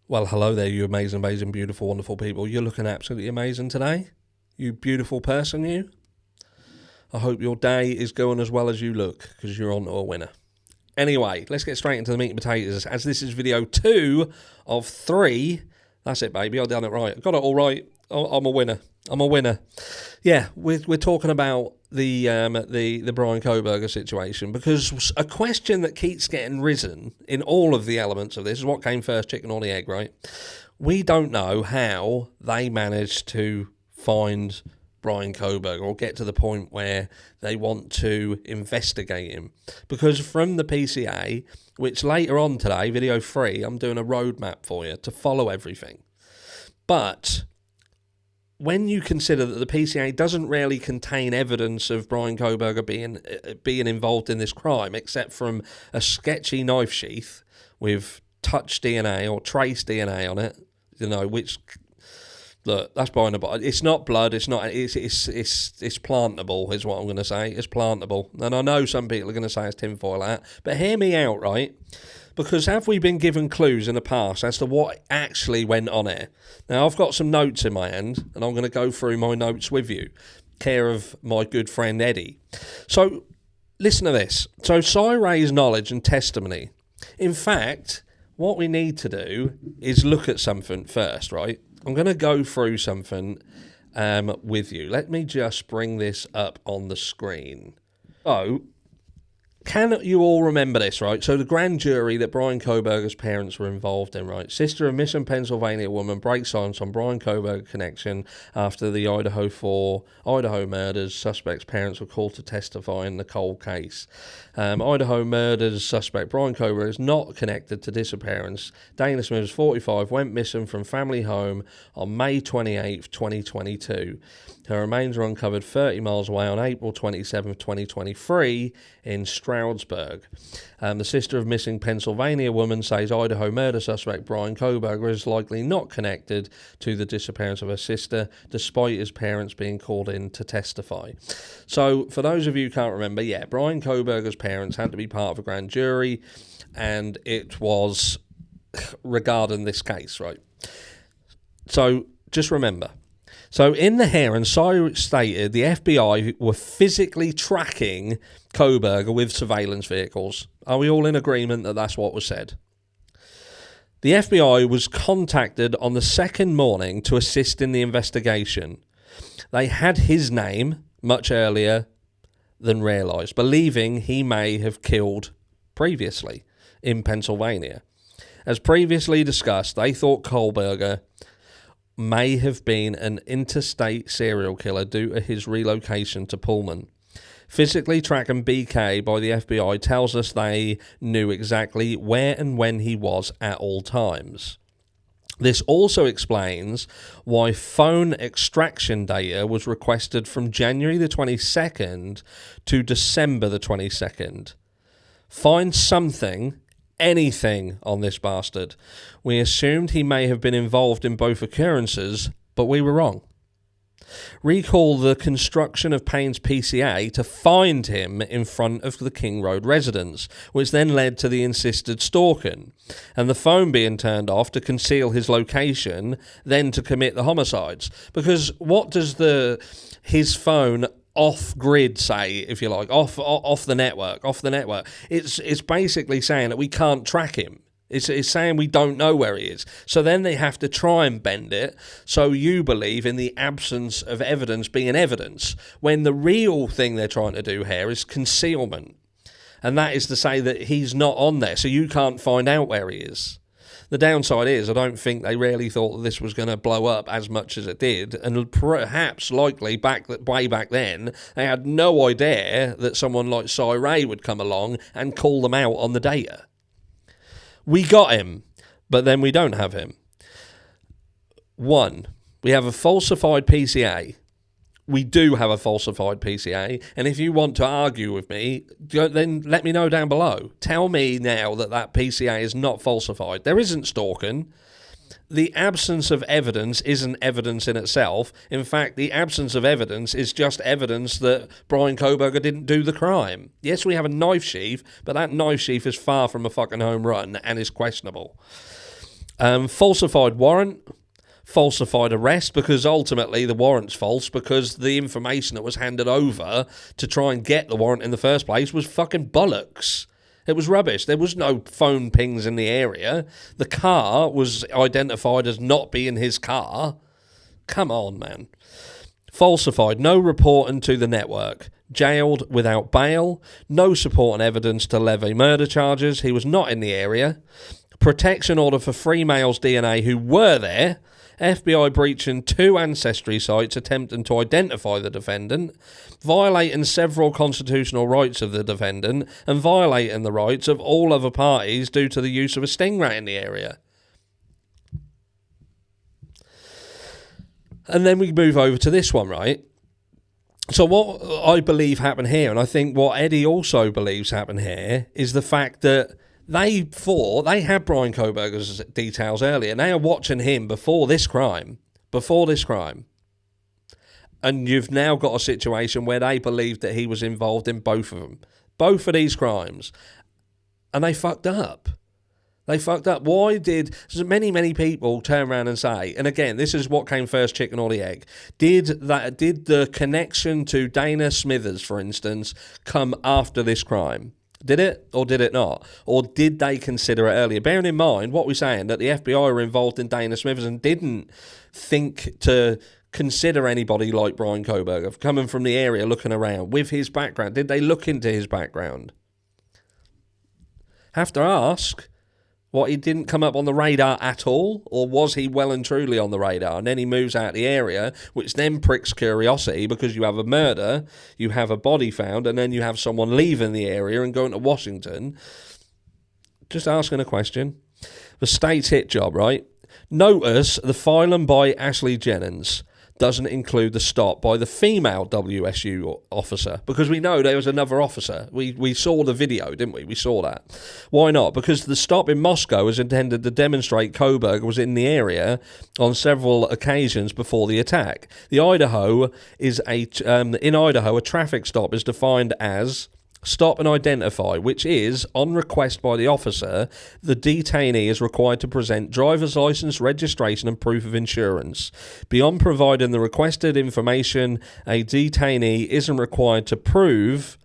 Well, hello there, you amazing, beautiful, wonderful people. You're looking absolutely amazing today. You beautiful person, you. I hope your day is going as well as you look, because you're on to a winner. Anyway, let's get straight into the meat and potatoes, as this is video 2 of 3. That's it, baby. I've done it right. I got it all right. I'm a winner. I'm a winner. Yeah, we're talking about the Bryan Kohberger situation, because a question that keeps getting risen in all of the elements of this is what came first, chicken or the egg, right? We don't know how they managed to find Bryan Kohberger or get to the point where they want to investigate him, because from the PCA, which later on today, video 3, I'm doing a roadmap for you to follow everything. But when you consider that the PCA doesn't really contain evidence of Bryan Kohberger being involved in this crime, except from a sketchy knife sheath with touch DNA or trace DNA on it, which, look, that's behind the body. It's not blood. It's not. It's plantable, is what I'm going to say. It's plantable, and I know some people are going to say it's tinfoil hat, but hear me out, right? Because have we been given clues in the past as to what actually went on here? Now, I've got some notes in my hand, and I'm going to go through my notes with you, care of my good friend Eddie. So, listen to this. So, Ray's knowledge and testimony. In fact, what we need to do is look at something first, right? I'm going to go through something with you. Let me just bring this up on the screen. So, can you all remember this, right? So the grand jury that Bryan Kohberger's parents were involved in, right? Sister of missing Pennsylvania woman breaks silence on Bryan Kohberger connection after the Idaho murders. Suspect's parents were called to testify in the cold case. Idaho murders suspect Bryan Kohberger is not connected to disappearance. Dana Smith, 45, went missing from family home on May 28th, 2022. Her remains were uncovered 30 miles away on April 27th, 2023 in Stroudsburg. The sister of missing Pennsylvania woman says Idaho murder suspect Bryan Kohberger is likely not connected to the disappearance of her sister, despite his parents being called in to testify. So, for those of you who can't remember, Bryan Kohberger's parents had to be part of a grand jury, and it was regarding this case, right? So, just remember. So in the hearing, Cyrus stated the FBI were physically tracking Kohberger with surveillance vehicles. Are we all in agreement that that's what was said? The FBI was contacted on the second morning to assist in the investigation. They had his name much earlier than realised, believing he may have killed previously in Pennsylvania. As previously discussed, they thought Kohberger may have been an interstate serial killer due to his relocation to Pullman. Physically tracking BK by the FBI tells us they knew exactly where and when he was at all times. This also explains why phone extraction data was requested from January the 22nd to December the 22nd. Find something, anything on this bastard. We assumed he may have been involved in both occurrences, but we were wrong. Recall the construction of Payne's PCA to find him in front of the King Road residence, which then led to the insisted stalking, and the phone being turned off to conceal his location, then to commit the homicides. Because what does his phone off-grid say, if you like, off the network, It's basically saying that we can't track him. It's saying we don't know where he is. So then they have to try and bend it so you believe in the absence of evidence being evidence, when the real thing they're trying to do here is concealment. And that is to say that he's not on there, so you can't find out where he is. The downside is I don't think they really thought that this was going to blow up as much as it did, and perhaps likely way back then they had no idea that someone like Ray would come along and call them out on the data. We got him, but then we don't have him. 1, we have a falsified PCA. We do have a falsified PCA, and if you want to argue with me, then let me know down below. Tell me now that PCA is not falsified. There isn't stalking. The absence of evidence isn't evidence in itself. In fact, the absence of evidence is just evidence that Bryan Kohberger didn't do the crime. Yes, we have a knife sheath, but that knife sheath is far from a fucking home run and is questionable. Falsified warrant, falsified arrest, because ultimately the warrant's false because the information that was handed over to try and get the warrant in the first place was fucking bollocks. It was rubbish. There was no phone pings in the area. The car was identified as not being his car. Come on, man. Falsified, no reporting to the network. Jailed without bail. No support and evidence to levy murder charges. He was not in the area. Protection order for 3 males' DNA who were there. FBI breaching 2 ancestry sites attempting to identify the defendant, violating several constitutional rights of the defendant, and violating the rights of all other parties due to the use of a stingray in the area. And then we move over to this one, right? So what I believe happened here, and I think what Eddie also believes happened here, is the fact that they had Bryan Kohberger's details earlier, and they are watching him before this crime. And you've now got a situation where they believe that he was involved in both of them. Both of these crimes. And they fucked up. Why did many people turn around and say, and again, this is what came first, chicken or the egg, did the connection to Dana Smithers, for instance, come after this crime? Did it or did it not? Or did they consider it earlier? Bearing in mind what we're saying, that the FBI were involved in Dana Smithers and didn't think to consider anybody like Bryan Kohberger coming from the area, looking around with his background. Did they look into his background? Have to ask. What, he didn't come up on the radar at all? Or was he well and truly on the radar? And then he moves out the area, which then pricks curiosity, because you have a murder, you have a body found, and then you have someone leaving the area and going to Washington. Just asking a question. The state's hit job, right? Notice the filing by Ashley Jennings doesn't include the stop by the female WSU officer, because we know there was another officer. We saw the video, didn't we? We saw that. Why not? Because the stop in Moscow was intended to demonstrate Kohberger was in the area on several occasions before the attack. In Idaho, a traffic stop is defined as stop and identify, which is, on request by the officer, the detainee is required to present driver's license, registration and proof of insurance. Beyond providing the requested information, a detainee isn't required to prove...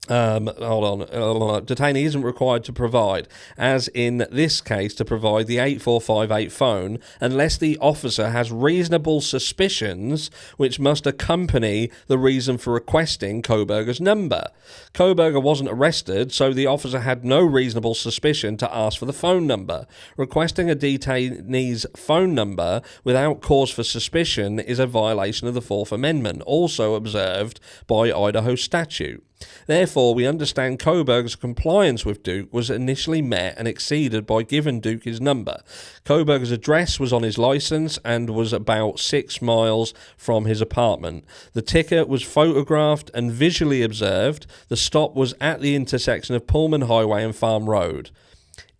Detainee isn't required to provide, as in this case, to provide the 8458 phone, unless the officer has reasonable suspicions which must accompany the reason for requesting Kohberger's number. Kohberger wasn't arrested, so the officer had no reasonable suspicion to ask for the phone number. Requesting a detainee's phone number without cause for suspicion is a violation of the Fourth Amendment, also observed by Idaho statute. Therefore, we understand Kohberger's compliance with Duke was initially met and exceeded by giving Duke his number. Kohberger's address was on his license and was about 6 miles from his apartment. The ticket was photographed and visually observed. The stop was at the intersection of Pullman Highway and Farm Road.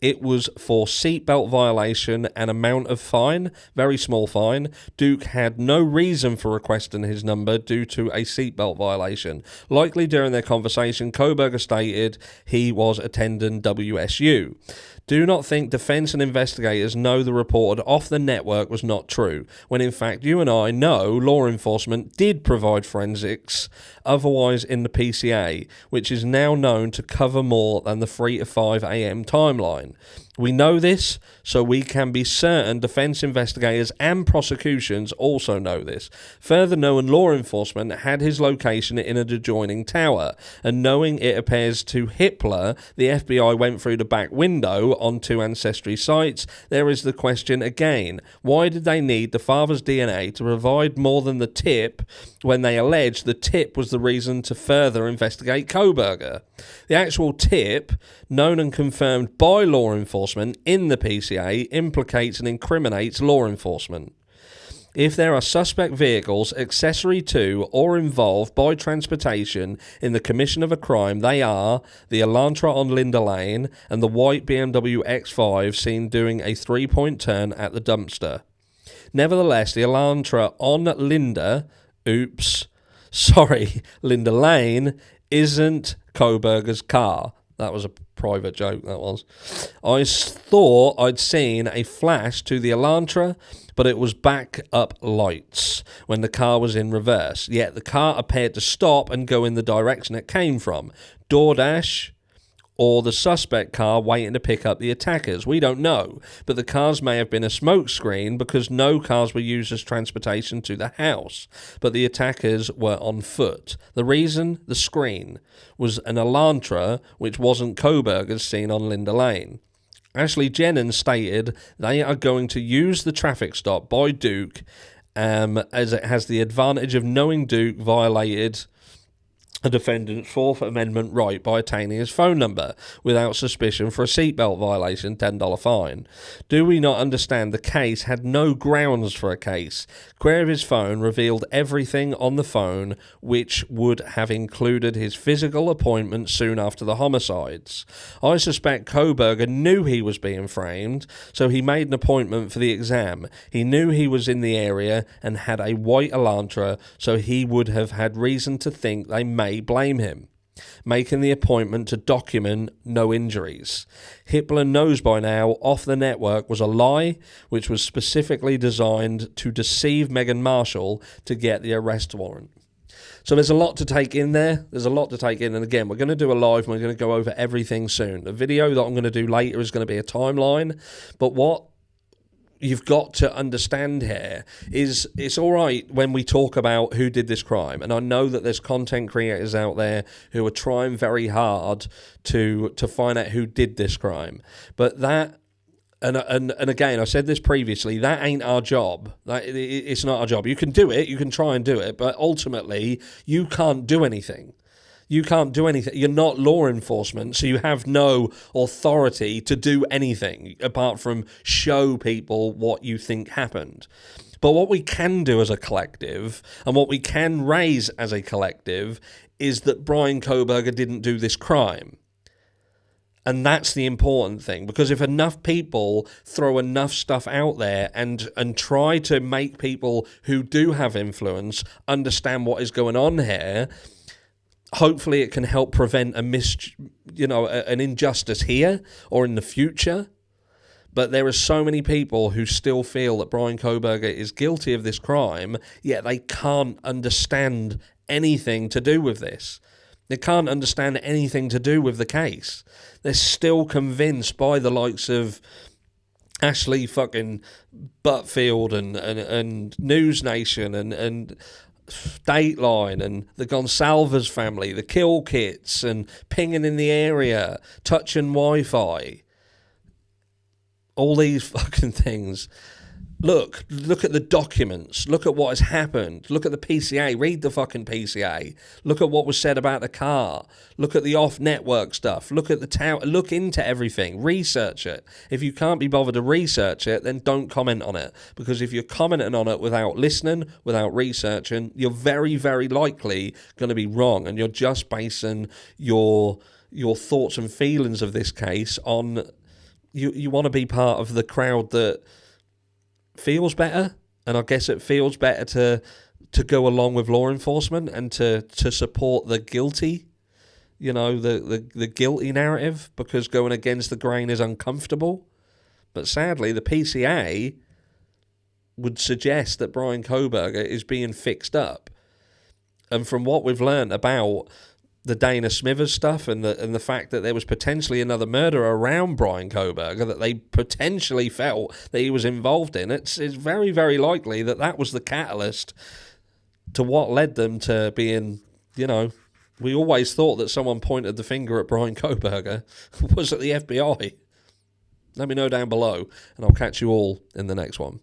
It was for seatbelt violation and amount of fine, very small fine. Duke had no reason for requesting his number due to a seatbelt violation. Likely during their conversation, Kohberger stated he was attending WSU. Do not think defence and investigators know the report off the network was not true, when in fact you and I know law enforcement did provide forensics otherwise in the PCA, which is now known to cover more than the 3 to 5 a.m. timeline. We know this, so we can be certain defence investigators and prosecutions also know this. Further, knowing law enforcement had his location in an adjoining tower, and knowing it appears to Hitler, the FBI went through the back window onto ancestry sites, there is the question again, why did they need the father's DNA to provide more than the tip when they alleged the tip was the reason to further investigate Kohberger? The actual tip, known and confirmed by law enforcement in the PCA, implicates and incriminates law enforcement. If there are suspect vehicles accessory to or involved by transportation in the commission of a crime, they are the Elantra on Linda Lane and the white BMW X5 seen doing a 3-point turn at the dumpster. Nevertheless, the Elantra on Linda Lane isn't Kohberger's car. That was a private joke, that was. I thought I'd seen a flash to the Elantra, but it was back-up lights when the car was in reverse. Yet the car appeared to stop and go in the direction it came from. DoorDash or the suspect car waiting to pick up the attackers. We don't know, but the cars may have been a smokescreen because no cars were used as transportation to the house, but the attackers were on foot. The reason? The screen was an Elantra, which wasn't Kohberger's seen on Linda Lane. Ashley Jennings stated they are going to use the traffic stop by Duke as it has the advantage of knowing Duke violated a defendant's Fourth Amendment right by attaining his phone number without suspicion for a seatbelt violation, $10 fine. Do we not understand the case had no grounds for a case? Query of his phone revealed everything on the phone, which would have included his physical appointment soon after the homicides. I suspect Kohberger knew he was being framed, so he made an appointment for the exam. He knew he was in the area and had a white Elantra, so he would have had reason to think they may blame him, making the appointment to document no injuries. Hitler knows by now Off the Network was a lie, which was specifically designed to deceive Meghan Markle to get the arrest warrant. So there's a lot to take in there. There's a lot to take in. And again, we're going to do a live and we're going to go over everything soon. The video that I'm going to do later is going to be a timeline. But what you've got to understand here is it's all right when we talk about who did this crime, and I know that there's content creators out there who are trying very hard to find out who did this crime, but that and again, I said this previously, that ain't our job. It's not our job. You can do it, you can try and do it, but ultimately you can't do anything. You can't do anything. You're not law enforcement, so you have no authority to do anything apart from show people what you think happened. But what we can do as a collective, and what we can raise as a collective, is that Bryan Kohberger didn't do this crime. And that's the important thing, because if enough people throw enough stuff out there and try to make people who do have influence understand what is going on here, hopefully it can help prevent an injustice here or in the future. But there are so many people who still feel that Bryan Kohberger is guilty of this crime, yet they can't understand anything to do with this. They can't understand anything to do with the case. They're still convinced by the likes of Ashley fucking Butfield and News Nation and Dateline and the Gonsalves family, the kill kits and pinging in the area, touching Wi-Fi, all these fucking things. Look at the documents. Look at what has happened. Look at the PCA. Read the fucking PCA. Look at what was said about the car. Look at the off-network stuff. Look at the town. Look into everything. Research it. If you can't be bothered to research it, then don't comment on it. Because if you're commenting on it without listening, without researching, you're very, very likely going to be wrong. And you're just basing your thoughts and feelings of this case on... You want to be part of the crowd that feels better, and I guess it feels better to go along with law enforcement and to support the guilty, the guilty narrative, because going against the grain is uncomfortable. But sadly, the PCA would suggest that Bryan Kohberger is being fixed up. And from what we've learned about the Dana Smithers stuff and the fact that there was potentially another murder around Bryan Kohberger that they potentially felt that he was involved in, it's very, very likely that was the catalyst to what led them to being, we always thought that someone pointed the finger at Bryan Kohberger. Was it the FBI? Let me know down below, and I'll catch you all in the next one.